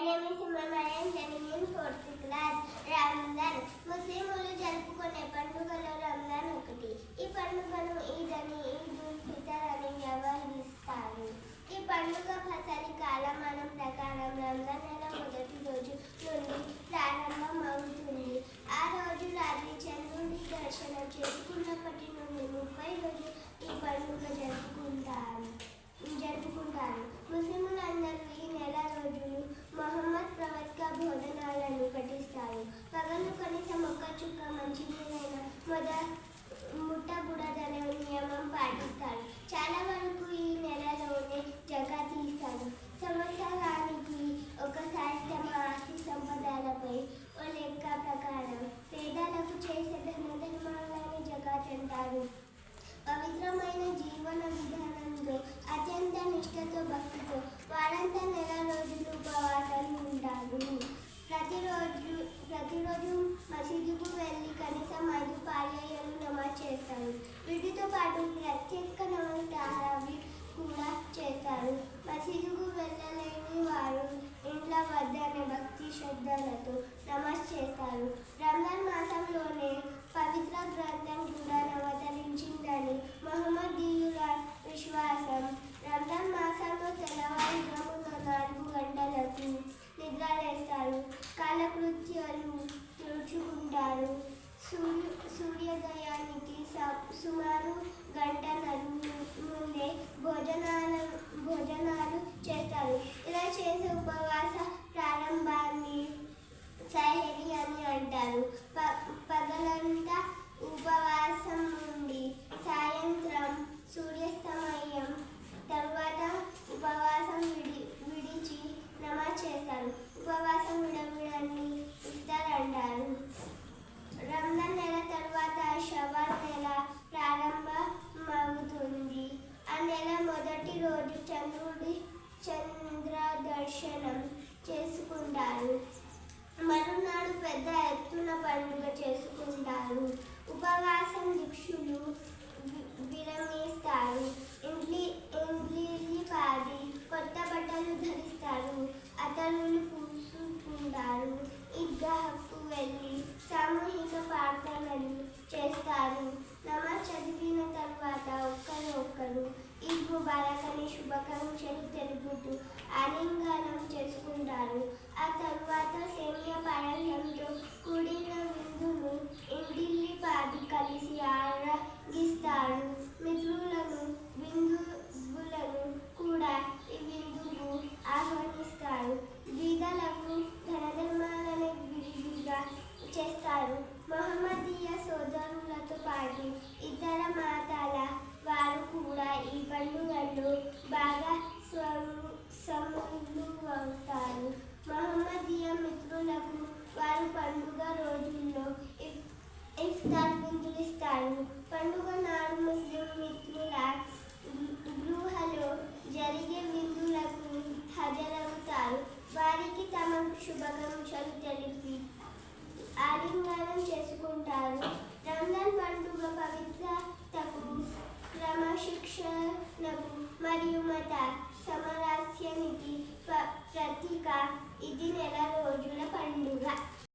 name is Simran. I am studying in 4th class. Ramzan ముస్లింలు జరుపుకునే పండుగలో రంజాన్ ఒకటి. ఈ పండుగను ఈద్ అని, ఈదుల్ ఫితర్ అని వ్యవహరిస్తారు. ఈ పండుగ ఫసలి కాలమానం ప్రకారం రంజాన్ నెల మొదటి రోజు నుండి ప్రారంభం అవుతుంది. ఆ రోజు రాత్రి చంద్రుడి దర్శనం చేసుకున్నప్పటి నుండి 30 రోజులు ఈ పండుగ జరుపుకుంటారు. ముస్లింలందరూ ఈ నెల రోజులు మొహమ్మద్ ప్రవక్త బోధనాలను పఠిస్తారు. పగలు కనీసం ఒక్క చుక్క మంచినీరైనా ముట్టకూడదనే నియమం పాటిస్తారు. చాలా వరకు ఈ నెలలోనే జకాత్ తీస్తారు. సంవత్సరానికి ఒకసారి తమ ఆస్తి సంపదలపై ఓ లెక్క ప్రకారం పేదలకు చేసే ధర్మాలని జకాత్ అంటారు. పవిత్రమైన జీవన విధానంలో అత్యంత నిష్ఠతో భక్తితో వారంతా నెల రోజులు ఉపవాసాలు ఉంటారు. ప్రతిరోజు మసీదుకు వెళ్ళి కనీసం 5 పర్యాయాలు నమాజ్ చేస్తారు. వీటితో పాటు ప్రత్యేక నమాజ్ తరావీ కూడా చేస్తారు. మసీదుకు వెళ్ళలేని వారు ఇంట్ల వద్దనే భక్తి శ్రద్ధలతో నమాజ్ చేస్తారు. రంజాన్ మాసంలోనే పవిత్ర గ్రంథం కూడా అవతరించిందని మహమ్మదీయుల విశ్వాసం. రంజాన్ మాసంలో తెల్లవారుజామున 4 గంటలకు నిద్రలేస్తారు. కాలకృత్యాలు తీర్చుకుంటారు. సూర్యోదయానికి సుమారు గంటన్నర ముందే భోజనాలు చేస్తారు. ఇలా చేసే ఉపవాస ప్రారంభాన్ని సహరి అని అంటారు. పగలంతా ఉపవాసం ఉండి సాయంత్రం సూర్యాస్తమయం తర్వాత ఉపవాసం విడిచి నమాజ్ చేస్తారు. ఉపవాసం విడవడాన్ని ఇఫ్తార్ అంటారు. రంజాన్ నెల తర్వాత షవ్వాల్ నెల ప్రారంభమవుతుంది. ఆ నెల మొదటి రోజు చంద్ర దర్శనం చేసుకుంటారు. మరునాడు పెద్ద ఎత్తున పండుగ చేసుకుంటారు. ఉపవాసం దీక్షులు విరమిస్తారు. ఇండ్లి పాది కొత్త బట్టలు ధరిస్తారు. అతనులు పూసుకుంటారు. ఈద్గాహకు వెళ్ళి సామూహిక ప్రార్థనలు చేస్తారు. నమాజ్ చదివిన తర్వాత ఒకరు ఈద్ ముబారక్ అని శుభాకాంక్షలు తెలుపుతూ ఆలింగనం చేసుకుంటారు. ఆ తర్వాత సేమియా పాయసంతో కూడిన విందును ఇంటిల్లి పాది కలిసి ఆరగిస్తారు. మిత్రులను బంధువులను కూడా ఈ విందుకు ఆహ్వానిస్తారు. బీదలకు ధనధర్మాలను విరివిగా చేస్తారు. మహమ్మదీయ సోదరులతో పాటు ఇతర మతాల వారు కూడా ఈ పండుగల్లో భాగస్వాములవుతారు. మహమ్మదీయ మిత్రులకు వారు పండుగ రోజుల్లో ఇఫ్తార్ విందులు ఇస్తారు. పండుగ నాడు